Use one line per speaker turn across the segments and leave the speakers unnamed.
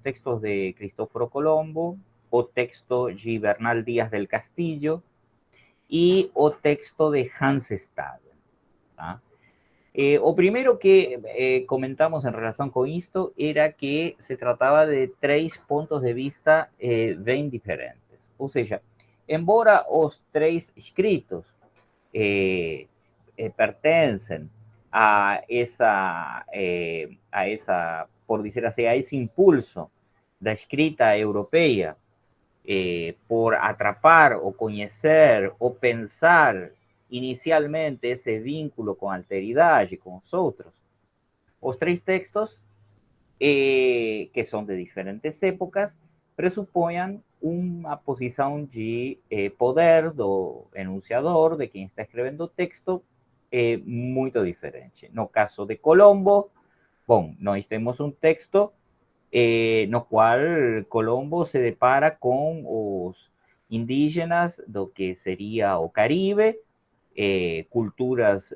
textos de Cristóforo Colombo, o texto de Bernal Díaz del Castillo e o texto de Hans Staden. Tá? O primeiro que comentamos em relação com isto era que se tratava de três pontos de vista bem diferentes. Ou seja, embora os três escritos pertencem a esa, por decir así, a ese impulso da escrita europeia por atrapar o conhecer o pensar inicialmente esse vínculo com a alteridade, com os outros. Os três textos, que são de diferentes épocas, pressupõem uma posição de poder do enunciador, de quem está escrevendo o texto, muito diferente. No caso de Colombo, bom, nós temos um texto no qual Colombo se depara com os indígenas do que seria o Caribe, culturas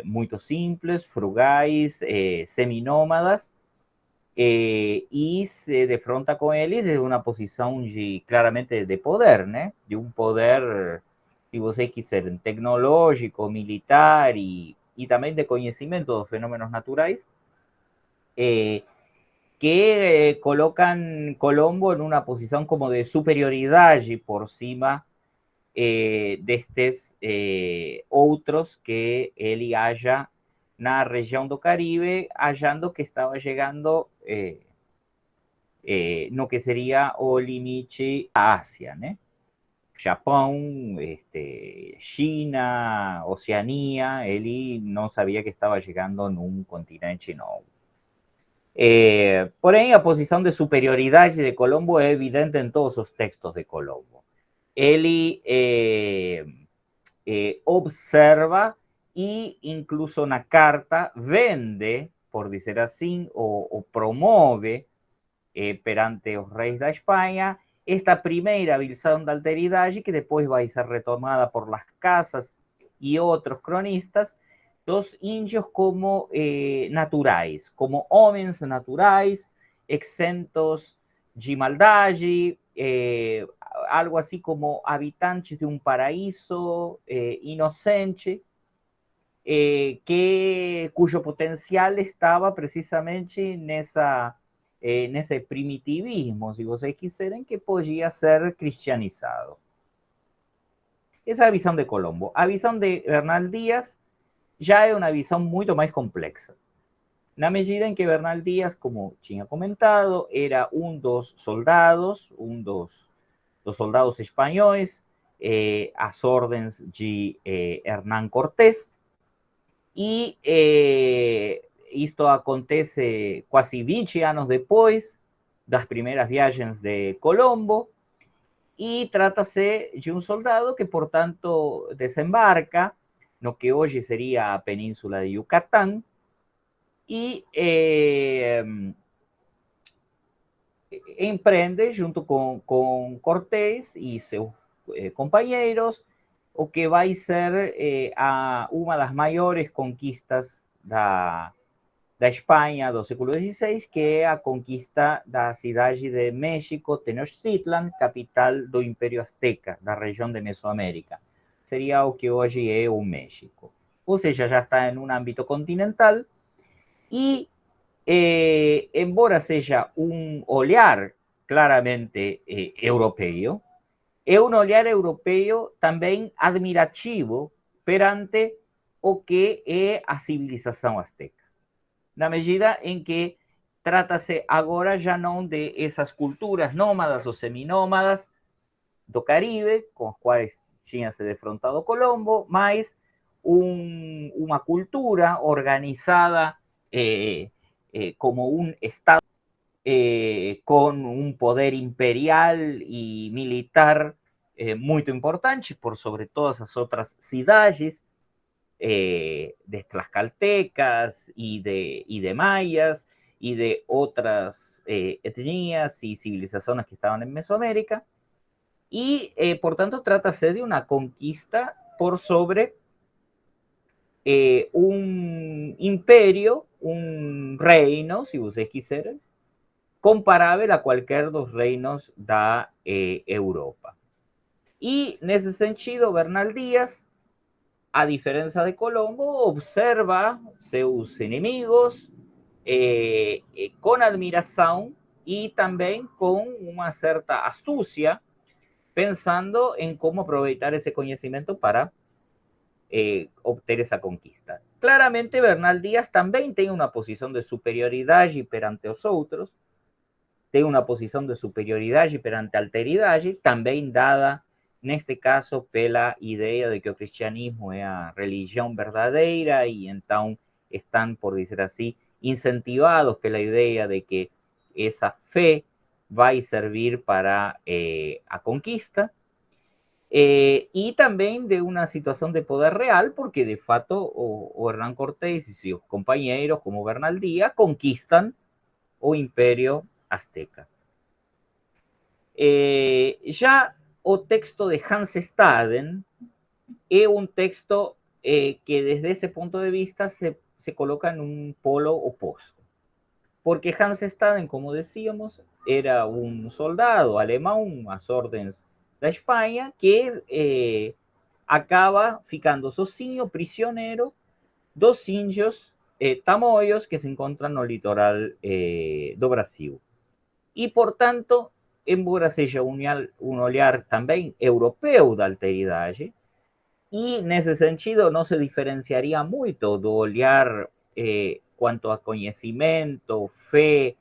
muito simples, frugais, seminômadas, e se defronta com eles de uma posição de, claramente de poder, né? De um poder, se vocês quiserem, tecnológico, militar e também de conhecimento dos fenômenos naturais, que colocan Colombo en una posición como de superioridad por cima destes outros que ele halla na região do Caribe, hallando que estava chegando no que seria o limite da Ásia, né? Japão, China, Oceania, ele não sabia que estava chegando num continente novo. Porém, a posição de superioridade de Colombo é evidente em todos os textos de Colombo. Ele observa e, incluso na carta, vende, por dizer assim, ou promove perante os reis da Espanha esta primeira visão da alteridade, que depois vai ser retomada por Las Casas e outros cronistas, dos índios como naturais, como homens naturais, exentos de maldade, algo assim como habitantes de um paraíso inocente, cuyo potencial estava precisamente nesse primitivismo, se vocês quiserem, que podia ser cristianizado. Essa é a visão de Colombo. A visão de Bernal Díaz já é uma visão muito mais complexa. Na medida em que Bernal Díaz, como tinha comentado, era um dos soldados, dos soldados espanhóis, às ordens de Hernán Cortés, e isto acontece quase 20 anos depois das primeiras viagens de Colombo, e trata-se de um soldado que, portanto, desembarca no que hoje seria a península de Yucatán e empreende, junto com Cortés e seus companheiros, o que vai ser uma das maiores conquistas da Espanha do século XVI, que é a conquista da cidade de México, Tenochtitlan, capital do Império Azteca, da região de Mesoamérica. Seria o que hoje é o México. Ou seja, já está em um âmbito continental e, embora seja um olhar claramente europeu, é um olhar europeu também admirativo perante o que é a civilização azteca. Na medida em que trata-se agora já não de essas culturas nômadas ou seminômadas do Caribe, com as quais tinha se defrontado Colombo, mas uma cultura organizada como um Estado com um poder imperial e militar muito importante, por sobre todas as outras cidades, de tlaxcaltecas y de mayas y de otras etnias y civilizaciones que estaban en Mesoamérica. Y por tanto trátase de una conquista por sobre un imperio, un reino, si ustedes quisieran, comparável a qualquer dos reinos da Europa. E, nesse sentido, Bernal Díaz, a diferença de Colombo, observa seus inimigos com admiração e também com uma certa astúcia, pensando em como aproveitar esse conhecimento para obter essa conquista. Claramente, Bernal Díaz também tem uma posição de superioridade perante os outros, tem uma posição de superioridade perante a alteridade, também dada, neste caso, pela ideia de que o cristianismo é a religião verdadeira e então estão, por dizer assim, incentivados pela ideia de que essa fé vai servir para a conquista. Y también de una situación de poder real, porque de facto o Hernán Cortés y sus compañeros, como Bernal Díaz, conquistan o imperio azteca. Ya o texto de Hans Staden es un texto que desde ese punto de vista se coloca en un polo opuesto. Porque Hans Staden, como decíamos, era un soldado alemán a órdenes de España que acaba ficando sozinho, prisioneiro, dos índios tamoios que se encontram no litoral do Brasil. E, portanto, embora seja um olhar também europeu da alteridade, e nesse sentido não se diferenciaria muito do olhar quanto a conhecimento, fé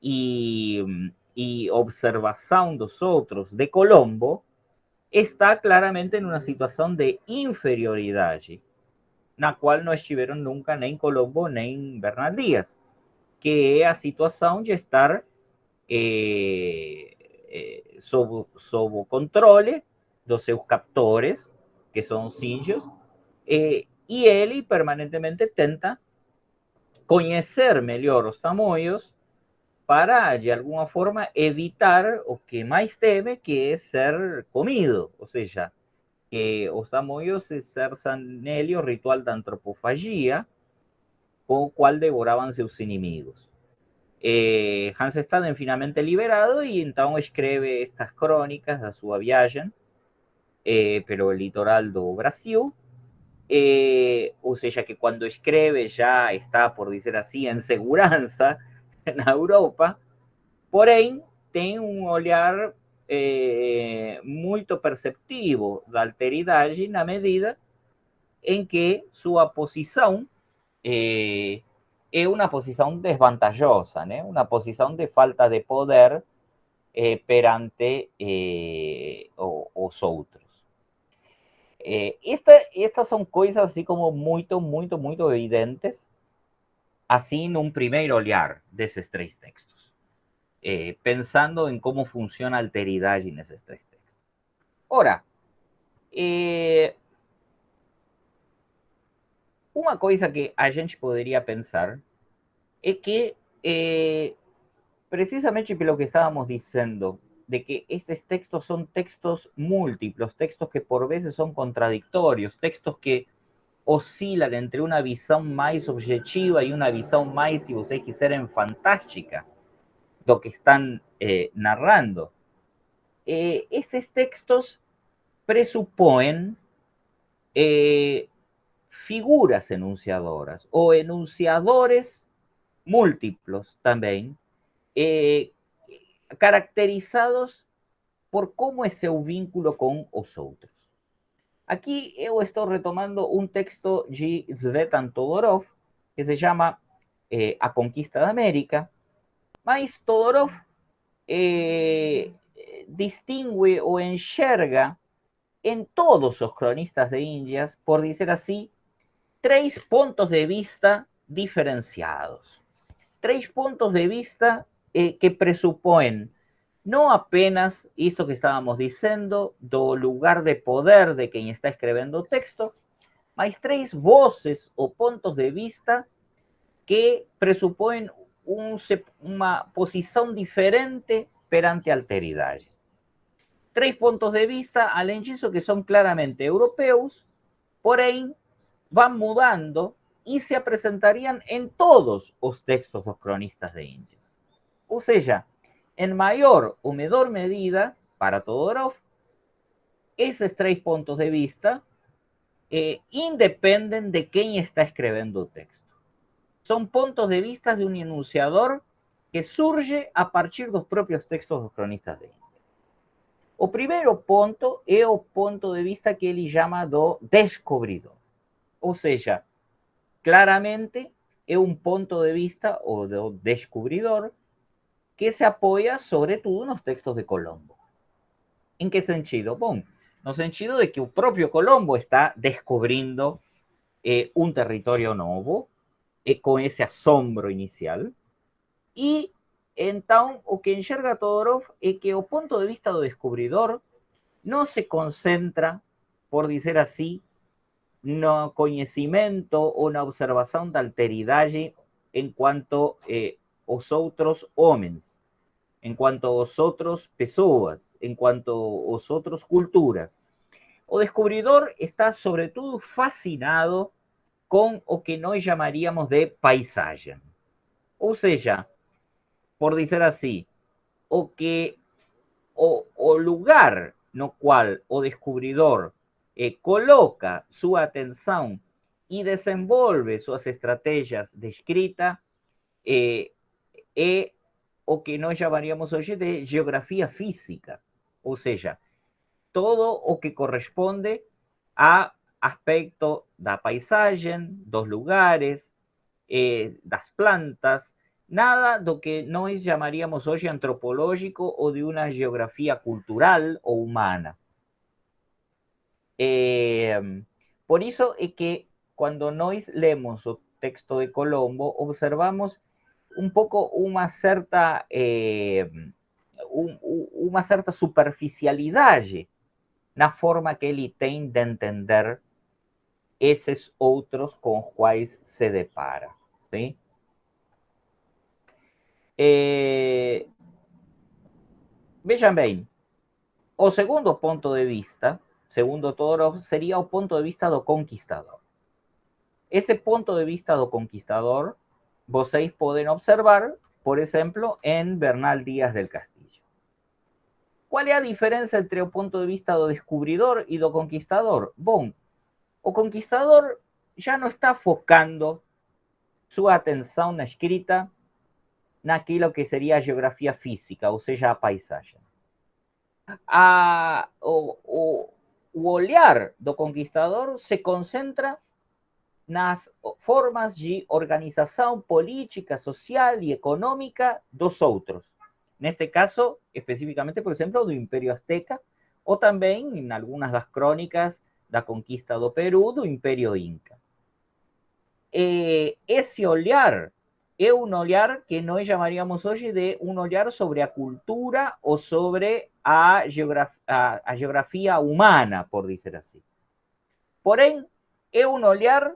e observação dos outros de Colombo, está claramente em uma situação de inferioridade, na qual não estiveram nunca nem Colombo nem Bernal Díaz, que é a situação de estar sob o controle dos seus captores, que são os índios, e ele permanentemente tenta conhecer melhor os tamoios para, de alguma forma, evitar o que mais teme, que é ser comido, ou seja, que os tamoios exerçam nele o ritual da antropofagia, com o qual devoravam seus inimigos. Hans Staden finalmente liberado e então escreve estas crônicas da sua viagem pelo litoral do Brasil, ou seja, que quando escreve já está, por dizer assim, em segurança na Europa, porém tem um olhar muito perceptivo da alteridade na medida em que sua posição é uma posição desvantajosa, né? Uma posição de falta de poder perante os outros. Estas são coisas assim como muito evidentes, assim num primeiro olhar desses três textos, pensando em como funciona a alteridade nesses três textos. Ora, uma coisa que a gente poderia pensar é que, precisamente pelo que estávamos dizendo, de que estos textos son textos múltiplos, textos que por veces son contradictorios, textos que oscilan entre una visión más objetiva y una visión más, si vocês quiserem, fantástica do que están narrando. Estos textos presupõem figuras enunciadoras o enunciadores múltiplos también, caracterizados por como é seu vínculo com os outros. Aqui eu estou retomando um texto de Tzvetan Todorov, que se chama A Conquista da América, mas Todorov distingue ou enxerga em todos os cronistas de Índias, por dizer assim, três pontos de vista diferenciados. Três pontos de vista que presupõem não apenas isto que estávamos dizendo do lugar de poder de quem está escrevendo o texto, mas três vozes ou pontos de vista que presupõem uma posição diferente perante a alteridade. Três pontos de vista, além disso, que são claramente europeus, porém vão mudando e se apresentariam em todos os textos dos cronistas de Índias. Ou seja, em maior ou menor medida, para Todorov, esses três pontos de vista independem de quem está escrevendo o texto. São pontos de vista de um enunciador que surge a partir dos próprios textos dos cronistas de Índia. O primeiro ponto é o ponto de vista que ele chama do descobridor. Ou seja, claramente é um ponto de vista, o do descobridor, que se apoia sobretudo nos textos de Colombo. Em que sentido? Bom, no sentido de que o próprio Colombo está descobrindo um território novo, com esse assombro inicial, e então o que enxerga Todorov é que o ponto de vista do descobridor não se concentra, por dizer assim, no conhecimento ou na observação da alteridade em quanto aos outros homens, en cuanto a vosotros pessoas, en cuanto a vosotros culturas. O descubridor está sobre todo fascinado con o que nós llamaríamos de paisagem. Ou seja, por dizer assim, o lugar no qual o descubridor coloca sua atenção e desenvolve suas estratégias de escrita é o que nós chamaríamos hoje de geografia física, ou seja, todo o que corresponde a aspecto da paisagem, dos lugares, das plantas, nada do que nós chamaríamos hoje antropológico ou de uma geografia cultural ou humana. Por isso é que quando nós lemos o texto de Colombo, observamos un poco una certa superficialidade na forma que ele tem de entender esses outros com os quais se depara. ¿Sí? Vejam bem, o segundo ponto de vista, segundo Todorov, seria o ponto de vista do conquistador. Esse ponto de vista do conquistador, vocês podem observar, por exemplo, em Bernal Díaz del Castillo. Qual é a diferença entre o ponto de vista do descobridor e do conquistador? Bom, o conquistador já não está focando sua atenção na escrita naquilo que seria a geografia física, ou seja, a paisagem. O olhar do conquistador se concentra nas formas de organização política, social e econômica dos outros. Neste caso, especificamente, por exemplo, do Império Azteca, ou também, em algumas das crônicas da conquista do Peru, do Império Inca. Esse olhar é um olhar que nós chamaríamos hoje de um olhar sobre a cultura ou sobre a geografia humana, por dizer assim. Porém, é um olhar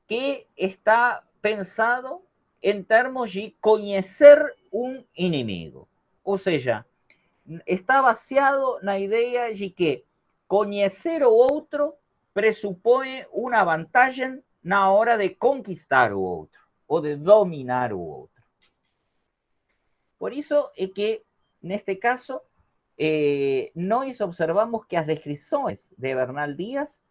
que está pensado em termos de conhecer um inimigo. Ou seja, está baseado na ideia de que conhecer o outro pressupõe uma vantagem na hora de conquistar o outro ou de dominar o outro. Por isso é que, neste caso, nós observamos que as descrições de Bernal Díaz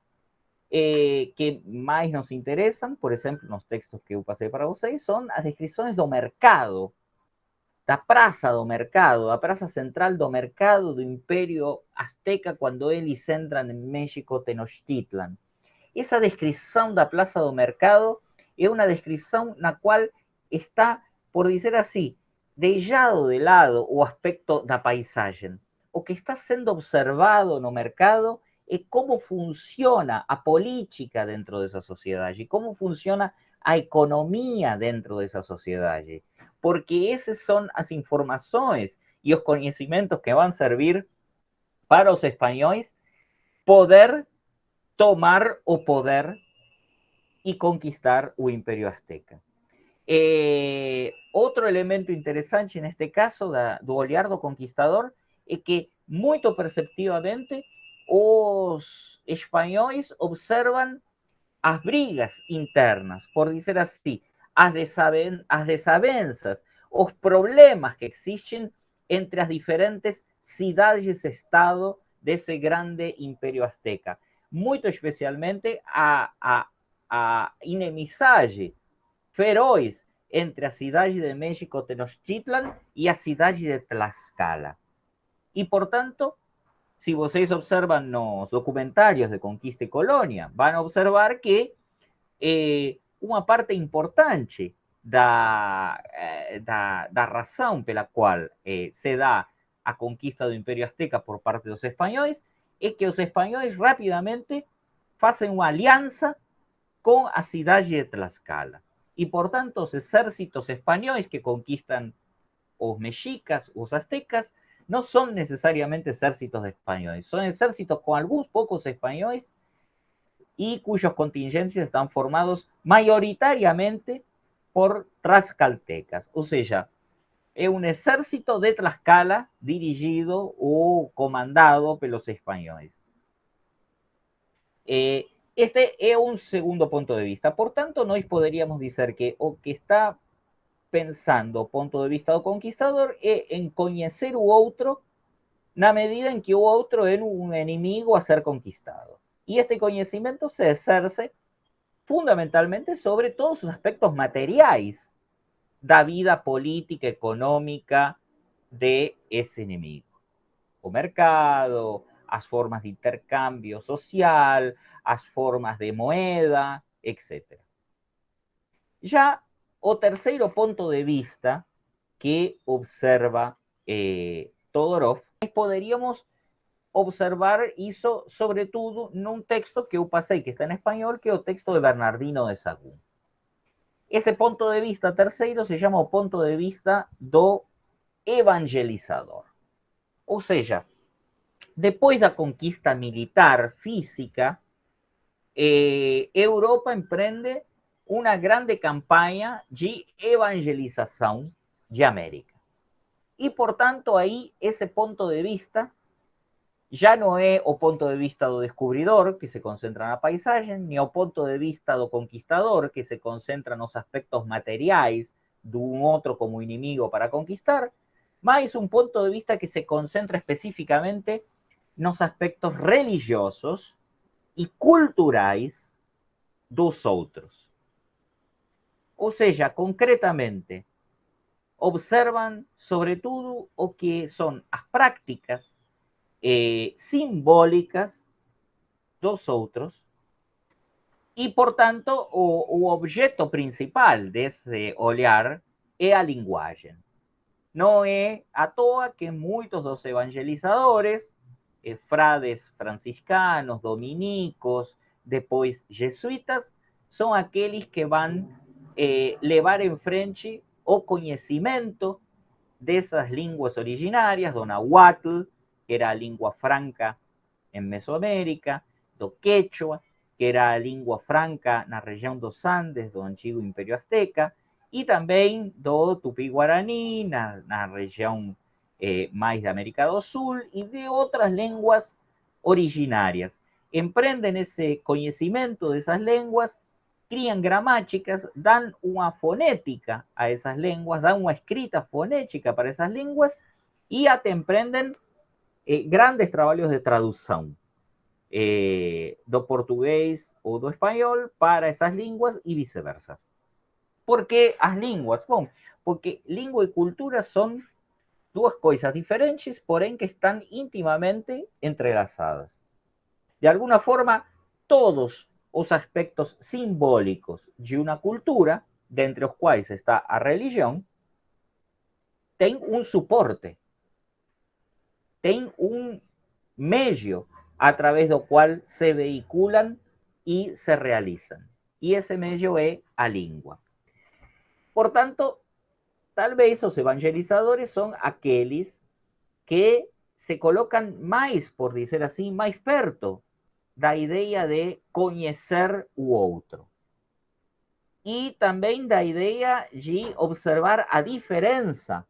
que mais nos interessam, por exemplo, nos textos que eu passei para vocês, são as descrições do mercado, da praça do mercado, a praça central do mercado do Império Azteca, quando eles entram em México, Tenochtitlan. Essa descrição da praça do mercado é uma descrição na qual está, por dizer assim, deixado de lado o aspecto da paisagem. O que está sendo observado no mercado é como funciona a política dentro dessa sociedade, como funciona a economia dentro dessa sociedade. Porque essas são as informações e os conhecimentos que vão servir para os espanhóis poder tomar o poder e conquistar o Império Azteca. Outro elemento interessante neste caso do olhar do conquistador é que, muito perceptivamente, os espanhóis observam as brigas internas, por dizer assim, as desavenças os problemas que existen entre as diferentes cidades-estado desse grande Império Azteca. Muito especialmente a inimizade feroz entre a cidade de México Tenochtitlan e a cidade de Tlaxcala. E, portanto, se vocês observam nos documentários de Conquista e Colônia, vão observar que uma parte importante da razão pela qual se dá a conquista do Império Azteca por parte dos espanhóis é que os espanhóis rapidamente fazem uma aliança com a cidade de Tlaxcala. E, portanto, os exércitos espanhóis que conquistan os mexicas, os aztecas, não são necessariamente exércitos espanhóis, são exércitos com alguns poucos espanhóis y cuyos contingentes están formados mayoritariamente por tlaxcaltecas. O sea, es un ejército de Tlaxcala dirigido o comandado por los españoles. Este é un segundo ponto de vista. Por tanto, nós poderíamos dizer que o que está pensando o ponto de vista do conquistador é en conhecer o outro na medida en que o outro é un inimigo a ser conquistado. Y este conocimiento se exerce fundamentalmente sobre todos os aspectos materiais da vida política, econômica de esse inimigo. O mercado, as formas de intercâmbio social, as formas de moeda, etc. Já o terceiro ponto de vista que observa Todorov, poderíamos observar isso, sobretudo, num texto que eu passei, que está em espanhol, que é o texto de Bernardino de Sahagún. Esse ponto de vista terceiro se chama o ponto de vista do evangelizador. Ou seja, depois da conquista militar física, Europa empreende uma grande campanha de evangelização de América. E, portanto, aí, esse ponto de vista já não é o ponto de vista do descobridor, que se concentra na paisagem, nem o ponto de vista do conquistador, que se concentra nos aspectos materiais de um outro como inimigo para conquistar, mas um ponto de vista que se concentra especificamente nos aspectos religiosos e culturais dos outros. Ou seja, concretamente, observam, sobretudo, o que são as práticas simbólicas dos outros e, portanto, o objeto principal desse olhar é a linguagem. Não é à toa que muitos dos evangelizadores, frades franciscanos, dominicos, depois jesuítas, são aqueles que vão levar em frente o conhecimento dessas línguas originárias, do nahuatl, que era a língua franca em Mesoamérica, do quechua, que era a língua franca na região dos Andes, do antigo Império Azteca, e também do tupi-guarani, na região mais da América do Sul, e de outras línguas originárias. Empreendem esse conhecimento dessas línguas, criam gramáticas, dão uma fonética a essas línguas, dão uma escrita fonética para essas línguas, e até empreendem grandes trabalhos de tradução do português ou do espanhol para essas línguas e vice-versa. Por que as línguas? Bom, porque língua e cultura são duas coisas diferentes, porém que estão intimamente entrelaçadas. De alguma forma, todos os aspectos simbólicos de uma cultura, dentre os quais está a religião, têm um suporte, tem um meio através do qual se vehiculan e se realizam. E esse meio é a língua. Portanto, talvez os evangelizadores são aqueles que se colocam mais, por dizer assim, mais perto da ideia de conhecer o outro. E também da ideia de observar a diferença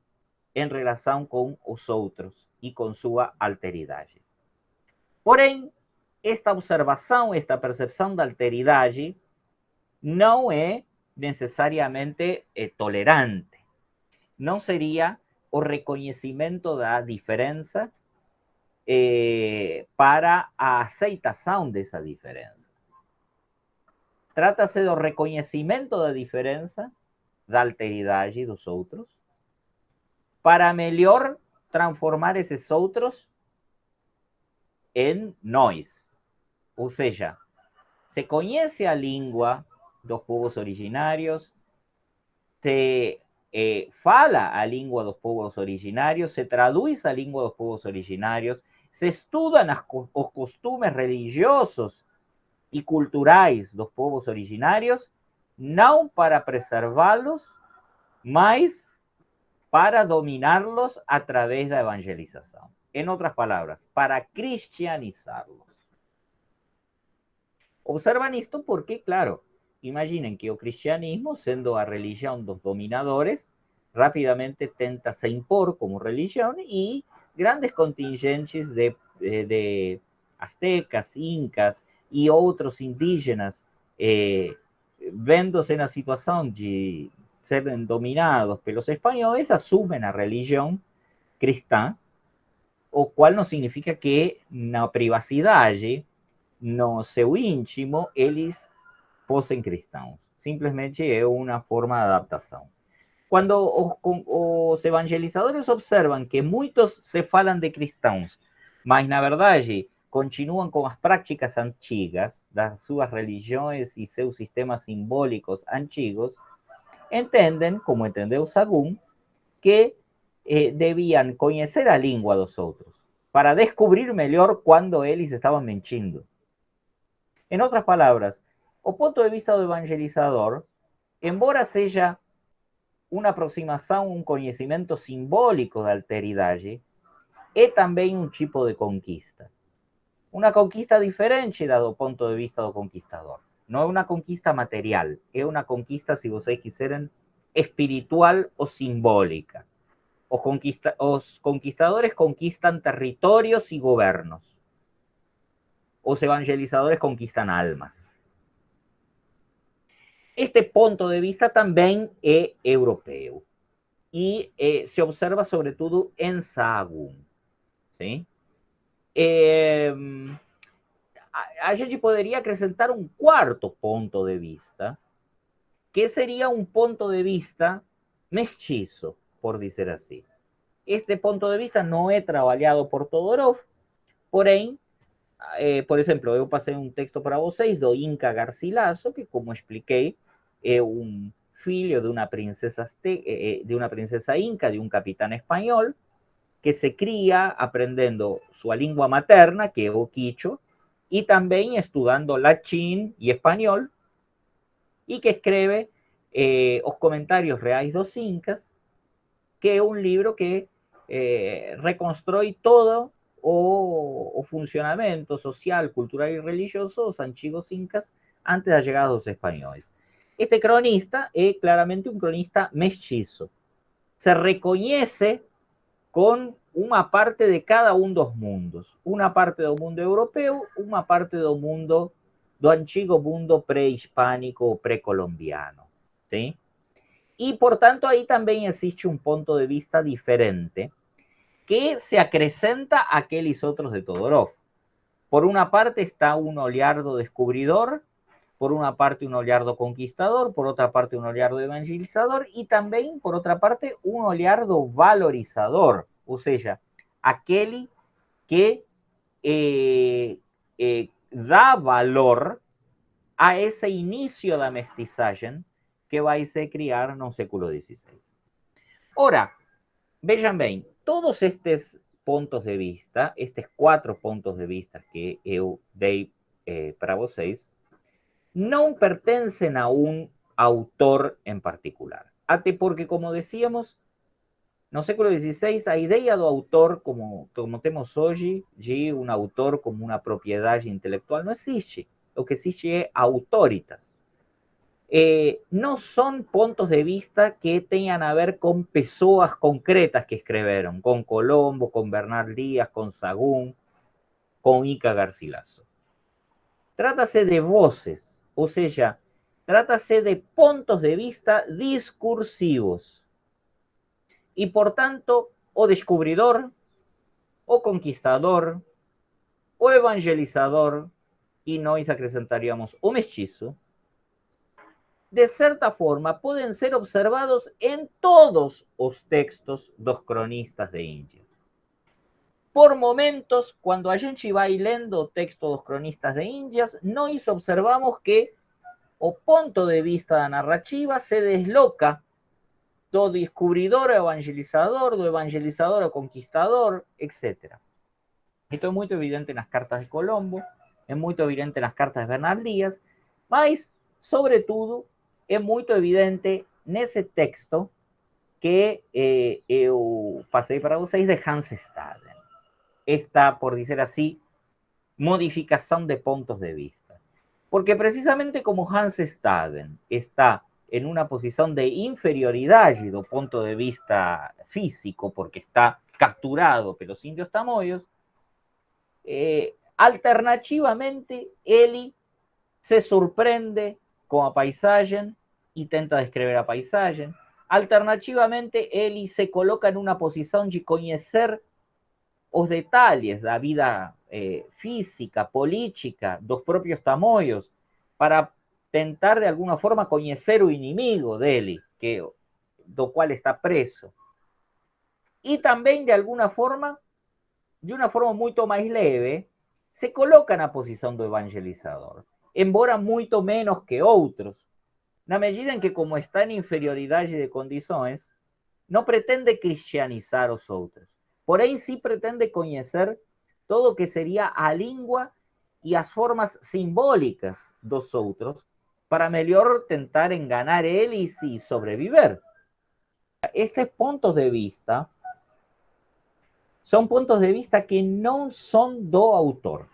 em relação com os outros e com sua alteridade. Porém, esta observação, esta percepção da alteridade não é necessariamente tolerante. não seria o reconhecimento da diferença para a aceitação dessa diferença. Trata-se do reconhecimento da diferença, da alteridade dos outros, para melhor transformar esses outros em nós. Ou seja, se conhece a língua dos povos originários, se fala a língua dos povos originários, se traduz a língua dos povos originários, se estudam os costumes religiosos e culturais dos povos originários, não para preservá-los, mas para dominarlos a través da evangelização. En otras palabras, para cristianizarlos. Observan esto porque, claro, imaginen que o cristianismo, sendo a religión dos dominadores, rápidamente tenta se impor como religión y grandes contingentes de aztecas, incas y otros indígenas, véndose en la situación de ser dominados pelos españoles, asumen a religión cristã, o cual no significa que na privacidade, no seu íntimo, eles fossem cristãos. Simplesmente é uma forma de adaptação. Quando os evangelizadores observam que muitos se falam de cristãos, mas na verdade continuam com as práticas antigas das suas religiões e seus sistemas simbólicos antigos, entendem, como entendeu Sagún, que deviam conhecer a língua dos outros para descobrir melhor quando eles estavam mentindo. En otras palabras, o ponto de vista do evangelizador, embora seja uma aproximação, um conhecimento simbólico da alteridade, é também um tipo de conquista. Uma conquista diferente do ponto de vista do conquistador. Não é uma conquista material, é uma conquista, se vocês quiserem, espiritual ou simbólica. Os conquistadores conquistan territorios y gobiernos. Os evangelizadores conquistan almas. Este punto de vista también es europeo y se observa sobre todo en Sahagún. ¿Sí? A gente poderia acrescentar um quarto ponto de vista, que seria um ponto de vista mestizo, por dizer assim. Este ponto de vista não é trabalhado por Todorov, porém, por exemplo, eu passei um texto para vocês do Inca Garcilaso, que, como expliquei, é um filho de uma princesa, inca, de um capitão espanhol, que se cria aprendendo sua língua materna, que é o quichua, e também estudando latim e espanhol, e que escreve os comentários reais dos incas, que é um livro que reconstrói todo o funcionamento social, cultural y religioso dos antiguos incas antes de la llegada de los españoles. Este cronista es claramente un cronista mestizo. Se reconoce con una parte de cada uno de los mundos. Una parte del mundo europeo, una parte del mundo, do antiguo mundo prehispánico o precolombiano. ¿Sí? Y por tanto ahí también existe un punto de vista diferente que se acrecenta a aquellos otros de Todorov. Por una parte está un Oliardo descubridor, por una parte un Oliardo conquistador, por otra parte un Oliardo evangelizador y también, por otra parte, un Oliardo valorizador, o sea, aquel que da valor a ese inicio da mestizaje que vai se criar no século XVI. Ora, vejam bem, todos estes pontos de vista, estes 4 pontos de vista que eu dei para vocês, não pertencem a um autor em particular. Até porque, como decíamos, no século XVI, a ideia do autor, como temos hoje, de um autor como uma propriedade intelectual, não existe. O que existe é autoritas. No son puntos de vista que tengan a ver con personas concretas que escribieron, con Colombo, con Bernard Díaz, con Sagún, con Inca Garcilaso. Trátase de voces, o sea, trátase de puntos de vista discursivos. y por tanto, o descubridor, o conquistador, o evangelizador, e nós acrescentaríamos o mestiço, de certa forma, podem ser observados em todos os textos dos cronistas de Índias. Por momentos, quando a gente vai lendo o texto dos cronistas de Índias, nós observamos que o ponto de vista da narrativa se desloca do descubridor ao evangelizador, do evangelizador ao conquistador, etc. Isto é muito evidente nas cartas de Colombo, é muito evidente nas cartas de Bernal Díaz, mas, sobretudo, é muito evidente nesse texto que eu passei para vocês de Hans Staden. Esta, por dizer assim, modificação de pontos de vista. Porque precisamente como Hans Staden está en una posición de inferioridad do punto de vista físico, porque está capturado por los indios tamoyos, alternativamente ele se sorprende con a paisagem e tenta descrever a paisagem. Alternativamente, ele se coloca en una posición de conhecer os detalles da vida física, política dos propios tamoios, para tentar de alguna forma conhecer o inimigo dele, do qual está preso. E também, de alguna forma, de uma forma muito mais leve, se coloca na posição do evangelizador, embora muito menos que outros, na medida em que, como está em inferioridade de condições, não pretende cristianizar os outros. Porém, sí pretende conhecer todo o que seria a língua e as formas simbólicas dos outros para melhor tentar enganar eles e sobreviver. Estes pontos de vista são pontos de vista que não são do autor.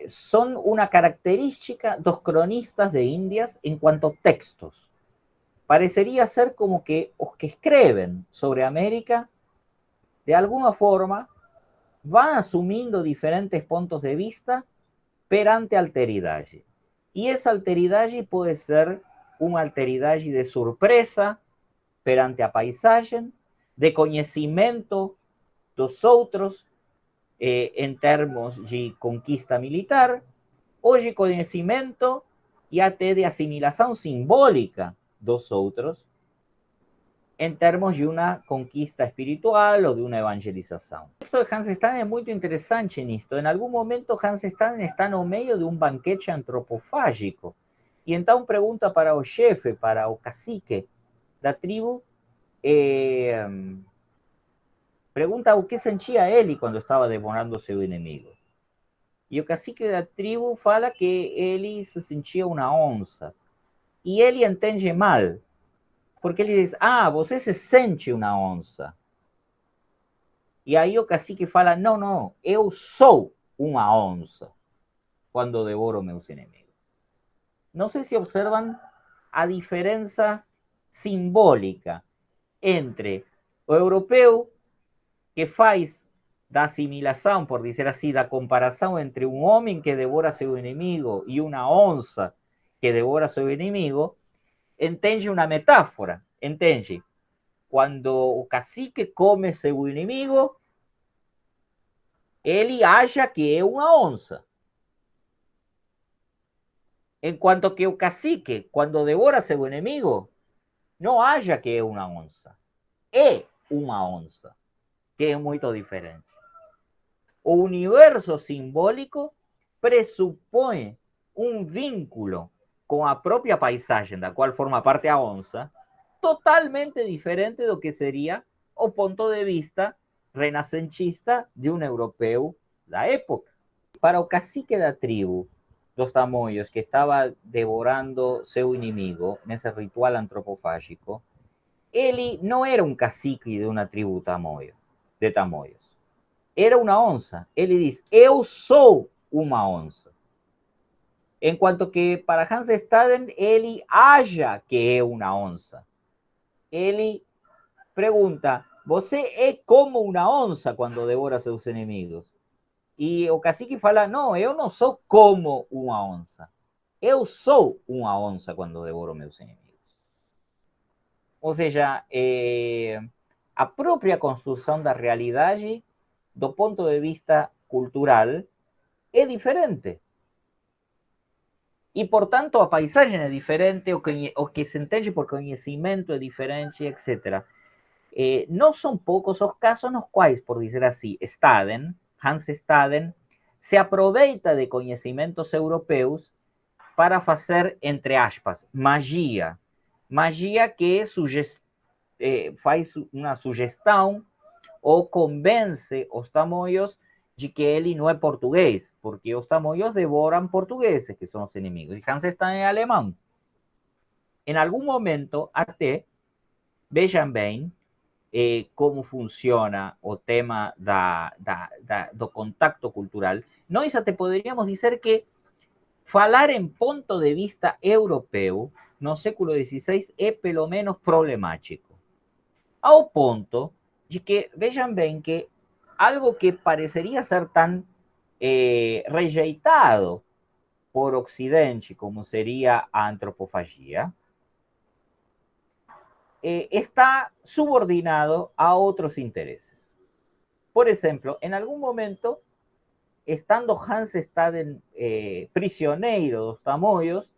Son una característica dos cronistas de Indias en cuanto a textos. Parecería ser como que os que escriben sobre América, de alguna forma, van asumiendo diferentes puntos de vista perante alteridade. Y esa alteridade puede ser una alteridade de sorpresa perante a paisagem, de conhecimento dos outros, em termos de conquista militar, ou de conhecimento e até de assimilação simbólica dos outros, em termos de uma conquista espiritual ou de uma evangelização. O texto de Hans Staden é muito interessante nisto. Em algum momento, Hans Staden está no meio de um banquete antropofágico e então pergunta para o chefe, para o cacique da tribo, pergunta o que sentia ele quando estava devorando seu inimigo. E o cacique da tribo fala que ele se sentia uma onça. E ele entende mal, porque ele diz, você se sente uma onça. E aí o cacique fala, não, eu sou uma onça quando devoro meus inimigos. Não sei se observam a diferença simbólica entre o europeu que faz da assimilação, por dizer assim, da comparação entre um homem que devora seu inimigo e uma onça que devora seu inimigo, entende uma metáfora, entende? Quando o cacique come seu inimigo, ele acha que é uma onça. Enquanto que o cacique, quando devora seu inimigo, não acha que é uma onça. É uma onça, que é muito diferente. O universo simbólico pressupõe um vínculo com a própria paisagem, da qual forma parte a onça, totalmente diferente do que seria o ponto de vista renascentista de um europeu da época. Para o cacique da tribo dos tamoios, que estava devorando seu inimigo nesse ritual antropofágico, ele não era um cacique de uma tribo tamoio, de tamoios. Era uma onça. Ele diz, eu sou uma onça. Enquanto que para Hans Staden, ele acha que é uma onça. Ele pergunta, você é como uma onça quando devora seus inimigos? E o cacique fala, não, eu não sou como uma onça. Eu sou uma onça quando devoro meus inimigos. Ou seja, a própria construção da realidade, do ponto de vista cultural, é diferente. E, portanto, a paisagem é diferente, o que se entende por conhecimento é diferente, etc. Não são poucos os casos nos quais, por dizer assim, Hans Staden, se aproveita de conhecimentos europeus para fazer, entre aspas, magia. Magia que faz uma sugestão ou convence os tamoios de que ele não é português, porque os tamoios devoram portugueses, que são os inimigos, e Hans está em alemão. Em algum momento, até, vejam bem como funciona o tema do contacto cultural, nós até poderíamos dizer que falar em ponto de vista europeu no século XVI é pelo menos problemático. Ao ponto de que, vejam bem que algo que parecería ser tan rejeitado por Occidente como sería a antropofagia, está subordinado a otros intereses. Por ejemplo, en algún momento, estando Hans Staden prisioneiro dos tamoios,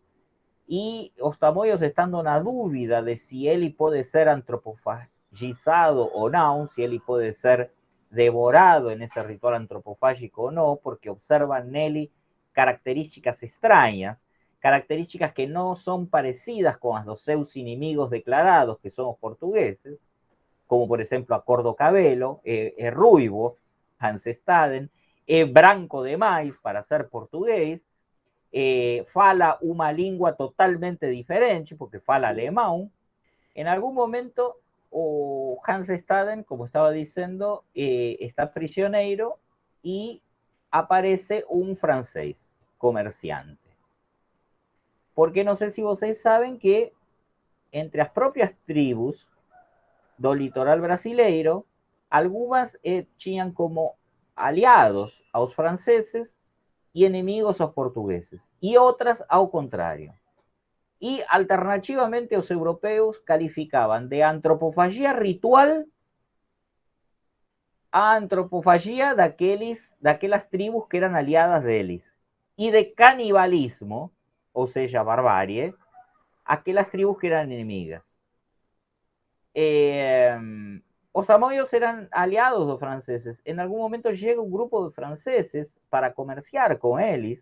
e os tamoios estando na dúvida de se ele pode ser antropofagizado ou não, se ele pode ser devorado nesse ritual antropofágico ou não, porque observam nele características estranhas, características que não são parecidas com as dos seus inimigos declarados, que são os portugueses, como por exemplo a cor do cabelo, é ruivo, Hans Staden, é branco demais para ser português, fala uma língua totalmente diferente, porque fala alemão. En algún momento, o Hans Staden, como estaba diciendo, está prisioneiro y aparece un francés comerciante. Porque no sé si vocês saben que entre as próprias tribus do litoral brasileiro, algunas tinham como aliados aos franceses y enemigos aos portugueses, y otras ao contrário. Y alternativamente los europeos calificaban de antropofagia ritual a antropofagia daquelas tribus que eran aliadas de ellos, y de canibalismo, o sea, barbarie, aquellas tribus que eran enemigas. Os tamoios eran aliados de los franceses. En algún momento llega un grupo de franceses para comerciar con ellos,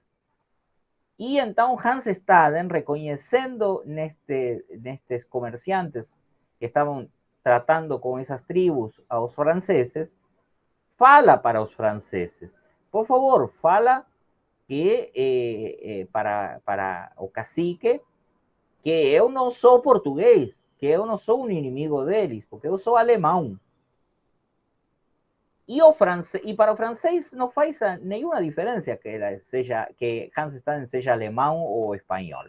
e então Hans Staden, reconhecendo nestes comerciantes que estavam tratando com essas tribos aos franceses, fala para os franceses: por favor, fala que para o cacique que eu não sou português, que eu não sou um inimigo deles, porque eu sou alemão. E para o francês não faz nenhuma diferença que Hans Staden seja alemão ou espanhol.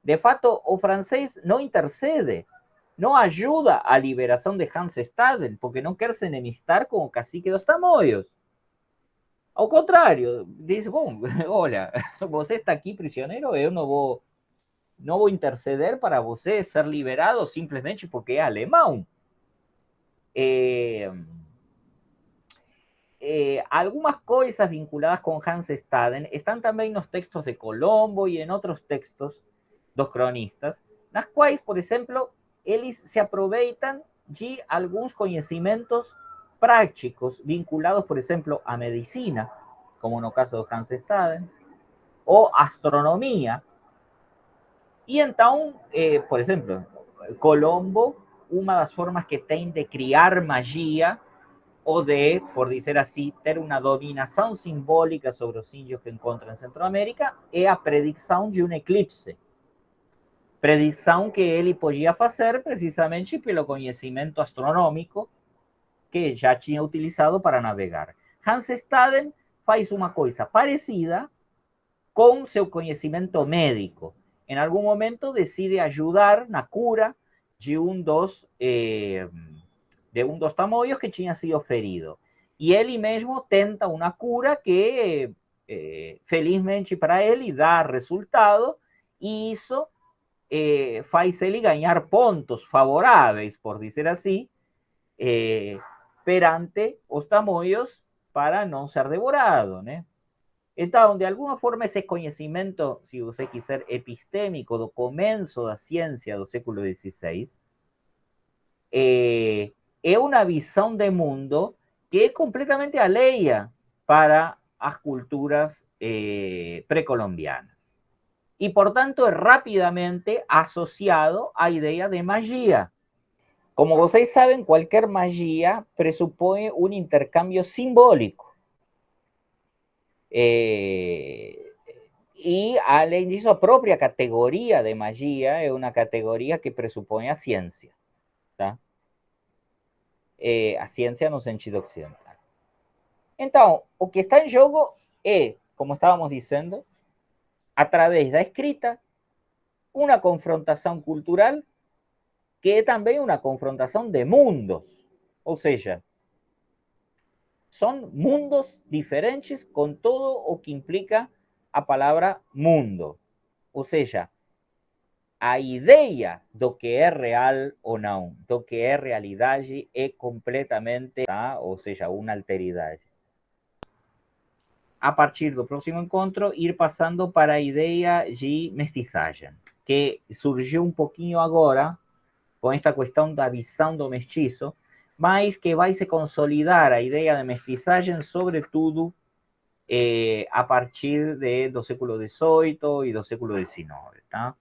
De fato, o francês não intercede, não ajuda a liberação de Hans Staden, porque não quer se enemistar com o cacique dos tamoios. Ao contrário, diz: bom, olha, você está aqui prisioneiro, eu não vou interceder para você ser liberado simplesmente porque é alemão. Algunas cosas vinculadas con Hans Staden están también en los textos de Colombo y en otros textos dos cronistas, las cuales, por ejemplo, ellos se aproveitan de algunos conocimientos prácticos vinculados, por ejemplo, a medicina, como en el caso de Hans Staden, o astronomía. Y entonces, por ejemplo, Colombo, una de las formas que tiene de criar magia o de, por dizer assim, ter uma dominação simbólica sobre os índios que encontra em Centroamérica, é a predição de um eclipse. Predição que ele podia fazer precisamente pelo conhecimento astronômico que já tinha utilizado para navegar. Hans Staden faz uma coisa parecida com seu conhecimento médico. Em algum momento decide ajudar na cura de um dos tamoios que tinha sido ferido. E ele mesmo tenta uma cura que, felizmente para ele, dá resultado, e isso faz ele ganhar pontos favoráveis, por dizer assim, perante os tamoios para não ser devorado, né? Então, de alguma forma, esse conhecimento, se você quiser, epistêmico do começo da ciência do século XVI, é uma visão de mundo que é completamente alheia para as culturas precolombianas. Y por tanto es rápidamente asociado a idea de magia. Como vocês saben, cualquier magia presupone un intercambio simbólico. Y além disso, a própria categoria de magia é uma categoria que presupõe a ciência, tá? A ciência no sentido ocidental. Então, o que está em jogo é, como estávamos dizendo, a través da escrita, uma confrontação cultural que é também uma confrontação de mundos. Ou seja, são mundos diferentes com todo o que implica a palavra mundo. Ou seja, a ideia do que é real ou não, do que é realidade, é completamente, tá? Ou seja, uma alteridade. A partir do próximo encontro, ir passando para a ideia de mestiçagem, que surgiu um pouquinho agora, com esta questão da visão do mestiço, mas que vai se consolidar a ideia de mestiçagem, sobretudo a partir do século XVIII e do século XIX, tá?